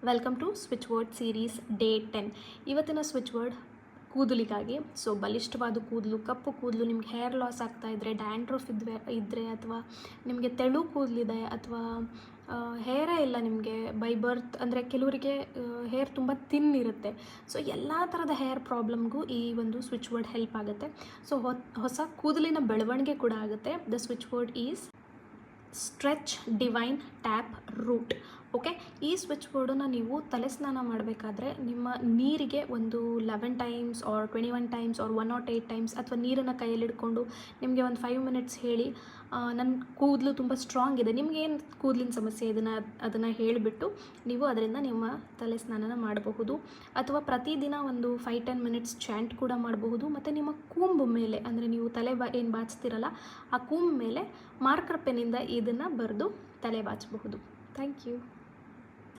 Welcome to switch word series day 10. ಇವತ್ತಿನ switch word ಕೂದಲಿಗಾಗಿ. So ಬಲಿಷ್ಠವಾದ ಕೂದಲು, ಕಪ್ಪು ಕೂದಲು, ನಿಮ್ಗೆ ಹೇರ್ ಲಾಸ್ ಆಗ್ತಾ ಇದ್ದರೆ, ಡ್ಯಾಂಡ್ರಫ್ ಇದ್ದರೆ ಅಥವಾ ನಿಮಗೆ ತೆಳು ಕೂದಲಿದೆ ಅಥವಾ ಹೇರೇ ಇಲ್ಲ ನಿಮಗೆ ಬೈ ಬರ್ತ್, ಅಂದರೆ ಕೆಲವರಿಗೆ ಹೇರ್ ತುಂಬ ತಿನ್ ಇರುತ್ತೆ. ಸೊ ಎಲ್ಲ ಥರದ ಹೇರ್ ಪ್ರಾಬ್ಲಮ್ಗೂ ಈ ಒಂದು ಸ್ವಿಚ್ ವರ್ಡ್ ಹೆಲ್ಪ್ ಆಗುತ್ತೆ. ಸೊ ಹೊಸ ಕೂದಲಿನ ಬೆಳವಣಿಗೆ ಕೂಡ ಆಗುತ್ತೆ. The switch word is stretch divine tap root. Okay, ಈ ಸ್ವಿಚ್ ವರ್ಡನ್ನು ನೀವು ತಲೆ ಸ್ನಾನ ಮಾಡಬೇಕಾದ್ರೆ ನಿಮ್ಮ ನೀರಿಗೆ ಒಂದು 11 times or 21 times or 108 times ಅಥವಾ ನೀರನ್ನು ಕೈಯಲ್ಲಿ ಹಿಡ್ಕೊಂಡು ನಿಮಗೆ ಒಂದು 5 ಮಿನಿಟ್ಸ್ ಹೇಳಿ, ನನ್ನ ಕೂದಲು ತುಂಬ ಸ್ಟ್ರಾಂಗ್ ಇದೆ, ನಿಮಗೇನು ಕೂದಲಿನ ಸಮಸ್ಯೆ ಅದನ್ನು ಹೇಳಿಬಿಟ್ಟು ನೀವು ಅದರಿಂದ ನಿಮ್ಮ ತಲೆ ಸ್ನಾನನ ಮಾಡಬಹುದು. ಅಥವಾ ಪ್ರತಿದಿನ ಒಂದು 5-10 ಮಿನಿಟ್ಸ್ ಚಾಂಟ್ ಕೂಡ ಮಾಡಬಹುದು. ಮತ್ತು ನಿಮ್ಮ ಕೂಂಬು ಮೇಲೆ, ಅಂದರೆ ನೀವು ತಲೆ ಏನು ಬಾಚ್ತಿರಲ್ಲ ಆ ಕೂಂಬು ಮೇಲೆ ಮಾರ್ಕರ್ ಪೆನ್ನಿಂದ ಇದನ್ನು ಬರೆದು ತಲೆ ಬಾಚಬಹುದು. Thank you.